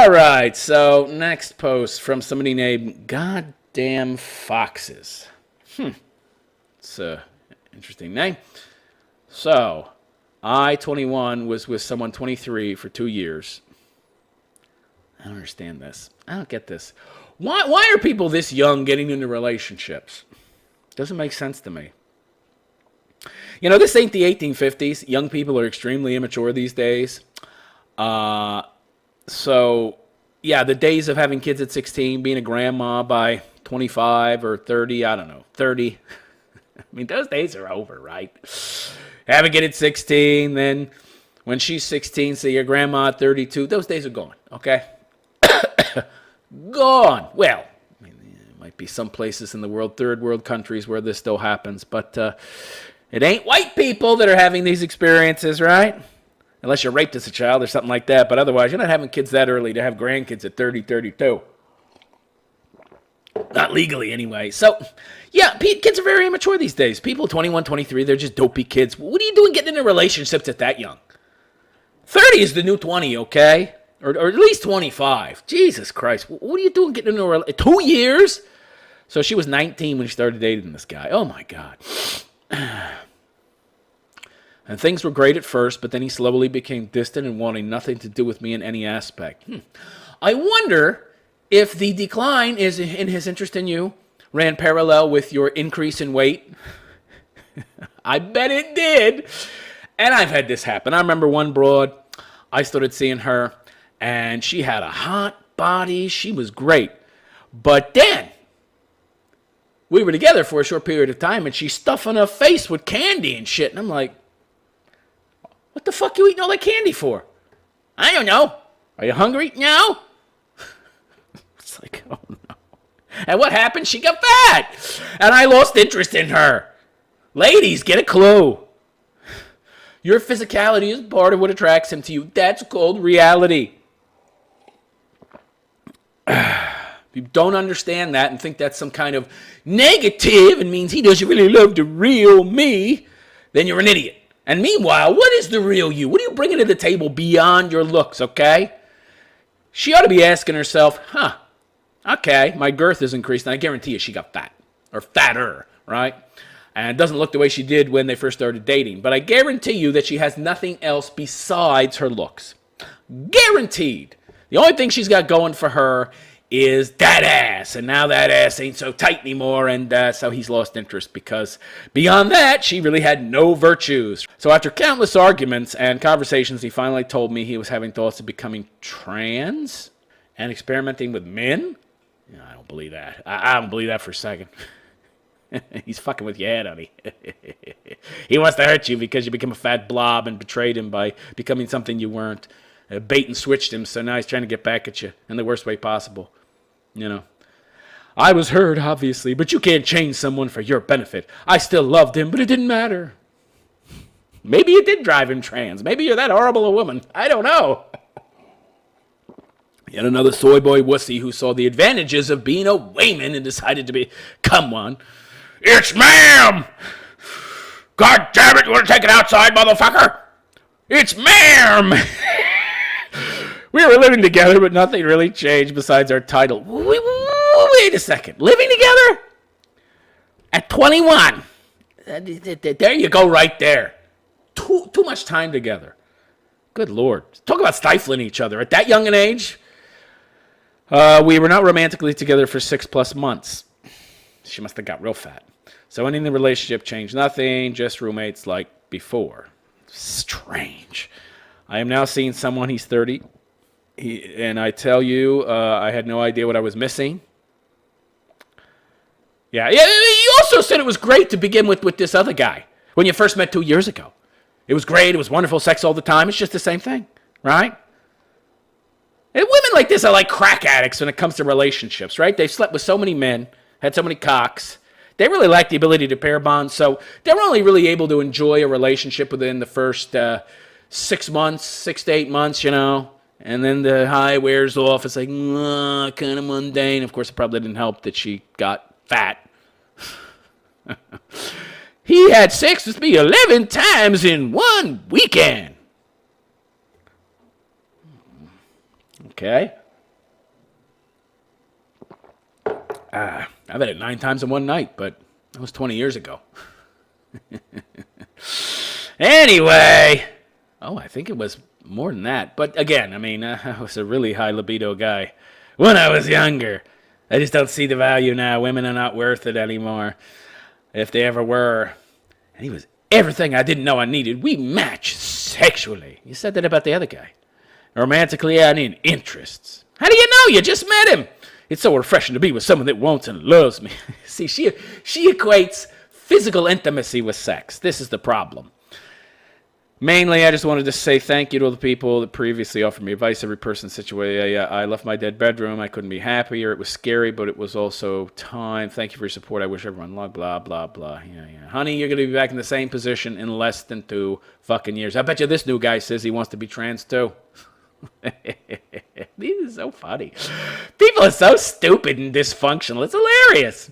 All right, so next post from somebody named Goddamn Foxes. It's an interesting name. So, I, 21, was with someone 23 for 2 years. I don't understand this. I don't get this. Why are people this young getting into relationships? Doesn't make sense to me. You know, this ain't the 1850s. Young people are extremely immature these days. So, yeah, the days of having kids at 16, being a grandma by 25 or 30, I don't know, 30. I mean, those days are over, right? Have a kid at 16, then when she's 16, say your grandma at 32, those days are gone, okay? Gone. Well, I mean, there might be some places in the world, third world countries where this still happens, but it ain't white people that are having these experiences, right? Unless you're raped as a child or something like that. But otherwise, you're not having kids that early to have grandkids at 30, 32. Not legally, anyway. So, yeah, kids are very immature these days. People 21, 23, they're just dopey kids. What are you doing getting into relationships at that young? 30 is the new 20, okay? Or at least 25. Jesus Christ. What are you doing getting into a relationship? 2 years? So she was 19 when she started dating this guy. Oh, my God. And things were great at first, but then he slowly became distant and wanting nothing to do with me in any aspect. I wonder if the decline is in his interest in you ran parallel with your increase in weight. I bet it did. And I've had this happen. I remember one broad, I started seeing her, and she had a hot body. She was great. But then we were together for a short period of time, and she's stuffing her face with candy and shit. And I'm like, what the fuck you eating all that candy for? I don't know. Are you hungry? No. It's like, oh no. And what happened? She got fat. And I lost interest in her. Ladies, get a clue. Your physicality is part of what attracts him to you. That's called reality. If you don't understand that and think that's some kind of negative and means he doesn't really love the real me, then you're an idiot. And meanwhile, what is the real you? What are you bringing to the table beyond your looks, okay? She ought to be asking herself, okay, my girth has increased, and I guarantee you she got fat, or fatter, right? And it doesn't look the way she did when they first started dating. But I guarantee you that she has nothing else besides her looks. Guaranteed. The only thing she's got going for her is that ass, and now that ass ain't so tight anymore, and so he's lost interest because beyond that, she really had no virtues. So after countless arguments and conversations, he finally told me he was having thoughts of becoming trans and experimenting with men. I don't believe that. I don't believe that for a second. He's fucking with your head, honey. He wants to hurt you because you became a fat blob and betrayed him by becoming something you weren't. Bait and switched him, so now he's trying to get back at you in the worst way possible. You know, I was hurt, obviously, but you can't change someone for your benefit. I still loved him, but it didn't matter. Maybe you did drive him trans. Maybe you're that horrible a woman. I don't know. Yet another soy boy wussy who saw the advantages of being a Wayman and decided to become one. It's ma'am! God damn it, you want to take it outside, motherfucker? It's ma'am! We were living together, but nothing really changed besides our title. Wait a second. Living together? At 21. There you go right there. Too much time together. Good Lord. Talk about stifling each other. At that young an age, we were not romantically together for 6+ months. She must have got real fat. So ending the relationship changed nothing, just roommates like before. Strange. I am now seeing someone, he's 30. And I tell you, I had no idea what I was missing. Yeah, you also said it was great to begin with this other guy when you first met 2 years ago. It was great. It was wonderful sex all the time. It's just the same thing, right? And women like this are like crack addicts when it comes to relationships, right? They've slept with so many men, had so many cocks. They really lack the ability to pair bond, so they're only really able to enjoy a relationship within the first 6 months, 6 to 8 months, you know. And then the high wears off. It's like, kind of mundane. Of course, it probably didn't help that she got fat. He had sex with me 11 times in one weekend. Okay. I've had it 9 times in one night, but that was 20 years ago. Anyway, I think it was more than that. But again, I mean, I was a really high libido guy when I was younger. I just don't see the value now. Women are not worth it anymore, if they ever were. And he was everything I didn't know I needed. We match sexually. You said that about the other guy. Romantically, I need interests. How do you know? You just met him. It's so refreshing to be with someone that wants and loves me. See, she equates physical intimacy with sex. This is the problem. Mainly, I just wanted to say thank you to all the people that previously offered me advice. Every person's situation. I left my dead bedroom. I couldn't be happier. It was scary, but it was also time. Thank you for your support. I wish everyone luck. Blah, blah, blah. Yeah. Honey, you're going to be back in the same position in less than 2 fucking years. I bet you this new guy says he wants to be trans too. This is so funny. People are so stupid and dysfunctional. It's hilarious.